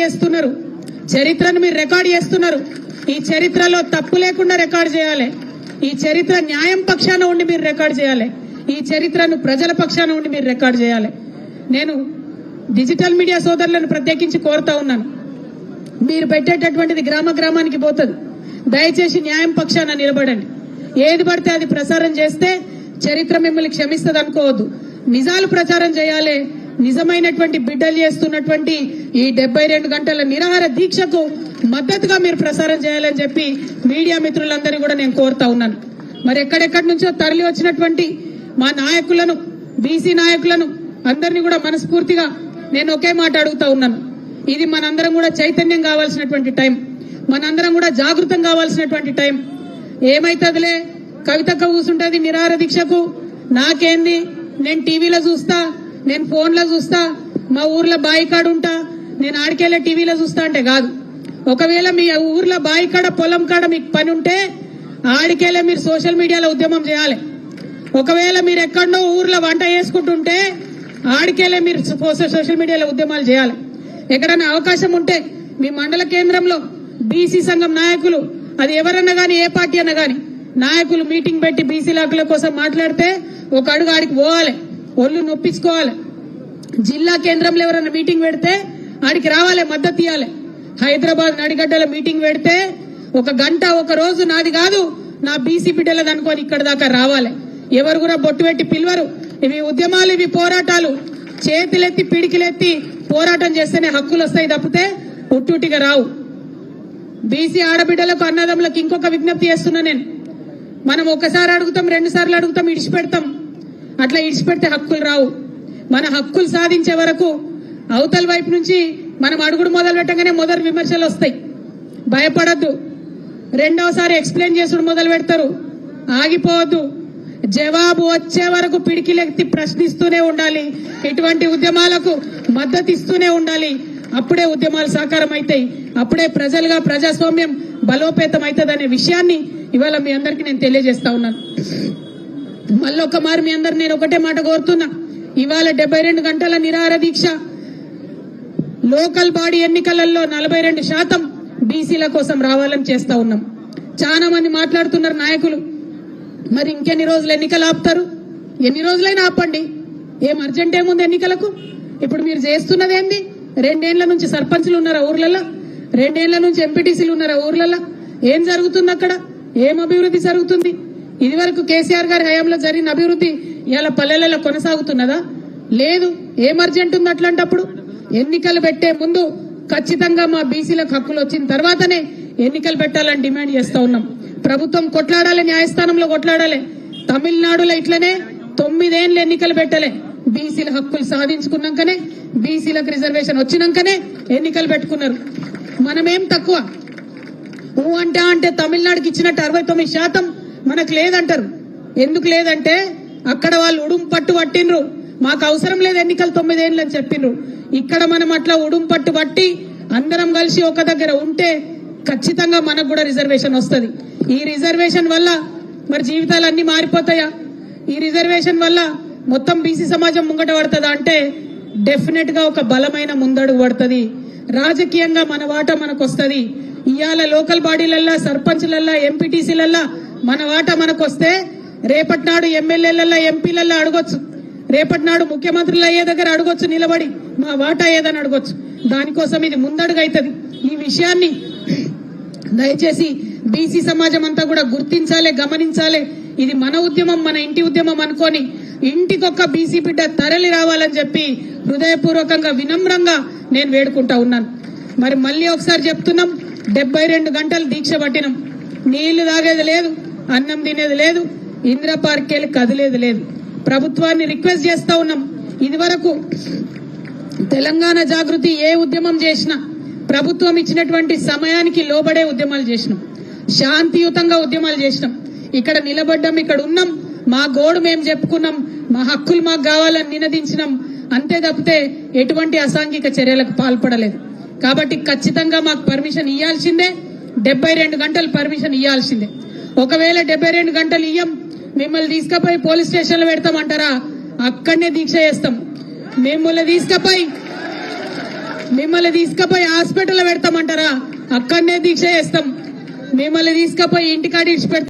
చేస్తున్నారు, చరిత్రను మీరు రికార్డ్ చేస్తున్నారు. ఈ చరిత్రలో తప్పు లేకుండా రికార్డ్ చేయాలి. ఈ చరిత్ర న్యాయం పక్షాన ఉండి మీరు రికార్డ్ చేయాలి. ఈ చరిత్రను ప్రజల పక్షాన ఉండి మీరు రికార్డ్ చేయాలి. నేను డిజిటల్ మీడియా సోదరులను ప్రత్యేకించి కోరుతా ఉన్నాను, మీరు పెట్టేటటువంటిది గ్రామ గ్రామానికి పోతుంది. దయచేసి న్యాయం పక్షాన నిలబడండి. ఏది పడితే అది ప్రసారం చేస్తే చరిత్ర మిమ్మల్ని క్షమిస్తుంది అనుకోవద్దు. నిజాలు ప్రచారం చేయాలి. నిజమైనటువంటి బిడ్డలు చేస్తున్నటువంటి ఈ 72 గంటల నిరాహార దీక్షకు మద్దతుగా మీరు ప్రసారం చేయాలని చెప్పి మీడియా మిత్రులందరినీ కూడా నేను కోరుతా ఉన్నాను. మరి ఎక్కడెక్కడి నుంచో తరలి వచ్చినటువంటి మా నాయకులను, బీసీ నాయకులను అందరినీ కూడా మనస్ఫూర్తిగా నేను ఒకే మాట అడుగుతా ఉన్నాను. ఇది మనందరం కూడా చైతన్యం కావాల్సినటువంటి టైం, మనందరం కూడా జాగృతం కావాల్సినటువంటి టైం. ఏమైతుందిలే, కవితక్క కూసుంటది నిరాహార దీక్షకు, నాకేంది, నేను టీవీలో చూస్తా, నేను ఫోన్లో చూస్తా, మా ఊర్లో బాయి కాడ ఉంటా, నేను ఆడికెళ్ళే టీవీలో చూస్తా అంటే కాదు. ఒకవేళ మీ ఊర్లో బాయి కాడ పొలం కాడ మీకు పని ఉంటే ఆడికెళ్ళే మీరు సోషల్ మీడియాలో ఉద్యమం చేయాలి. ఒకవేళ మీరు ఎక్కడో ఊర్లో వంట చేసుకుంటుంటే ఆడికెళ్ళే మీరు సోషల్ మీడియాలో ఉద్యమాలు చేయాలి. ఎక్కడైనా అవకాశం ఉంటే మీ మండల కేంద్రంలో బీసీ సంఘం నాయకులు, అది ఎవరన్నా గానీ ఏ పార్టీ అన్నా గానీ, నాయకులు మీటింగ్ పెట్టి బీసీ హక్కుల కోసం మాట్లాడితే ఒక అడుగు ఆడికి పోవాలి, ఒళ్ళు నొప్పించుకోవాలి. జిల్లా కేంద్రంలో ఎవరైనా మీటింగ్ పెడితే ఆడికి రావాలి, మద్దతు ఇవ్వాలి. హైదరాబాద్ నడిగడ్డల మీటింగ్ పెడితే ఒక గంట ఒక రోజు నాది కాదు నా బీసీ బిడ్డలది అనుకోని ఇక్కడ దాకా రావాలి. ఎవరు కూడా బొట్టు పెట్టి పిలవరు. ఇవి ఉద్యమాలు, ఇవి పోరాటాలు. చేతులెత్తి పిడికిలెత్తి పోరాటం చేస్తేనే హక్కులు వస్తాయి తప్పితే ఉట్టుటిగా రావు. బీసీ ఆడబిడ్డలకు, అన్నదమ్ములకు ఇంకొక విజ్ఞప్తి చేస్తున్నా నేను. మనం ఒకసారి అడుగుతాం, 2 సార్లు అడుగుతాం, ఇడిచిపెడతాం. అట్లా ఇడిచిపెడితే హక్కులు రావు. మన హక్కులు సాధించే వరకు అవతల వైపు నుంచి మనం అడుగుడు మొదలు పెట్టగానే మొదటి విమర్శలు వస్తాయి. భయపడద్దు. రెండవసారి ఎక్స్ప్లెయిన్ చేసుడు మొదలు పెడతారు. ఆగిపోవద్దు. జవాబు వచ్చే వరకు పిడికిలెత్తి ప్రశ్నిస్తూనే ఉండాలి. ఇటువంటి ఉద్యమాలకు మద్దతు ఇస్తూనే ఉండాలి. అప్పుడే ఉద్యమాలు సాకారం అవుతాయి. అప్పుడే ప్రజలుగా ప్రజాస్వామ్యం బలోపేతం అవుతుంది అనే విషయాన్ని ఇవాళ మీ అందరికీ నేను తెలియజేస్తా ఉన్నాను. మళ్ళొక మారు మీ అందరు నేను ఒకటే మాట కోరుతున్నా. ఇవాళ 72 గంటల నిరాహార దీక్ష లోకల్ బాడీ ఎన్నికలలో 42% బీసీల కోసం రావాలని చేస్తా ఉన్నాం. చాలా మంది మాట్లాడుతున్నారు నాయకులు, మరి ఇంకెన్ని రోజులు ఎన్నికలు ఆపుతారు? ఎన్ని రోజులైనా ఆపండి, ఏం అర్జెంట్ ఏముంది ఎన్నికలకు? ఇప్పుడు మీరు చేస్తున్నది ఏంది? 2 ఏళ్ల నుంచి సర్పంచ్లు ఉన్నారా ఊర్లలో? 2 ఏళ్ల నుంచి ఎంపీటీసీలు ఉన్నారా ఊర్లలో? ఏం జరుగుతుంది అక్కడ? ఏం అభివృద్ధి జరుగుతుంది? ఇది వరకు కేసీఆర్ గారి హయాంలో జరిగిన అభివృద్ధి ఇవాళ పల్లెలలో కొనసాగుతున్నదా? లేదు. ఏం అర్జెంట్ ఉంది అట్లాంటప్పుడు? ఎన్నికలు పెట్టే ముందు ఖచ్చితంగా మా బీసీలకు హక్కులు వచ్చిన తర్వాతనే ఎన్నికలు పెట్టాలని డిమాండ్ చేస్తా ఉన్నాం. ప్రభుత్వం కొట్లాడాలి, న్యాయస్థానంలో కొట్లాడాలి. తమిళనాడులో ఇట్లనే 9 ఏళ్లు ఎన్నికలు పెట్టలే. బీసీల హక్కులు సాధించుకున్నాకనే, బీసీలకు రిజర్వేషన్ వచ్చినాకనే ఎన్నికలు పెట్టుకున్నారు. మనమేం తక్కువ? అంటే తమిళనాడుకి ఇచ్చినట్టు 69% మనకు లేదంటారు. ఎందుకు లేదంటే అక్కడ వాళ్ళు ఉడుం పట్టు పట్టిండ్రు, మాకు అవసరం లేదు ఎన్నికలు 9 ఏళ్ళు అని చెప్పిండ్రు. ఇక్కడ మనం అట్లా ఉడుం పట్టు పట్టి అందరం కలిసి ఒక దగ్గర ఉంటే ఖచ్చితంగా మనకు కూడా రిజర్వేషన్ వస్తుంది. ఈ రిజర్వేషన్ వల్ల మరి జీవితాలు అన్ని మారిపోతాయా? ఈ రిజర్వేషన్ వల్ల మొత్తం బీసీ సమాజం ముంగట పడుతుందా అంటే డెఫినెట్ గా ఒక బలమైన ముందడుగు పడుతుంది. రాజకీయంగా మన వాటా మనకు వస్తుంది. ఇవాళ లోకల్ బాడీలల్లా, సర్పంచ్లల్లా, ఎంపీటీసీలల్లా మన వాటా మనకు వస్తే రేపటి నాడు ఎమ్మెల్యేలల్లా, ఎంపీలల్లా అడగొచ్చు. రేపటి నాడు ముఖ్యమంత్రులు అయ్యే దగ్గర అడగొచ్చు, నిలబడి మా వాటా ఏదని అడగొచ్చు. దానికోసం ఇది ముందడుగు అవుతుంది. ఈ విషయాన్ని దయచేసి బీసీ సమాజం అంతా కూడా గుర్తించాలి, గమనించాలి. ఇది మన ఉద్యమం, మన ఇంటి ఉద్యమం అనుకోని ఇంటికొక్క బీసీ బిడ్డ తరలి రావాలని చెప్పి హృదయపూర్వకంగా, వినమ్రంగా నేను వేడుకుంటా ఉన్నాను. మరి మళ్ళీ ఒకసారి చెప్తున్నాం, 72 గంటలు దీక్ష పట్టినాం. నీళ్లు తాగేది లేదు, అన్నం తినేది లేదు, ఇందిరా పార్క్ వెళ్ళి కదిలేది లేదు. ప్రభుత్వాన్ని రిక్వెస్ట్ చేస్తా ఉన్నాం. ఇది వరకు తెలంగాణ జాగృతి ఏ ఉద్యమం చేసినా ప్రభుత్వం ఇచ్చినటువంటి సమయానికి లోబడే ఉద్యమాలు చేసినాం, శాంతియుతంగా ఉద్యమాలు చేసినాం. ఇక్కడ నిలబడ్డాం, ఇక్కడ ఉన్నాం, మా గోడు మేము చెప్పుకున్నాం, మా హక్కులు మాకు కావాలని నినదించినాం. అంతే తప్పితే ఎటువంటి అసాంఘిక చర్యలకు పాల్పడలేదు. కాబట్టి ఖచ్చితంగా మాకు పర్మిషన్ ఇవ్వాల్సిందే, 72 గంటలు పర్మిషన్ ఇవ్వాల్సిందే. ఒకవేళ 72 గంటలు ఇయ్యం, మిమ్మల్ని తీసుకుపోయి పోలీస్ స్టేషన్లో పెడతామంటారా? అక్కడనే దీక్ష చేస్తాం. మిమ్మల్ని తీసుకుపోయి మిమ్మల్ని తీసుకుపోయి హాస్పిటల్లో పెడతామంటారా? అక్కడనే దీక్ష చేస్తాం. మిమ్మల్ని తీసుకుపోయి ఇంటికాడ ఇడిచిపెడతాం.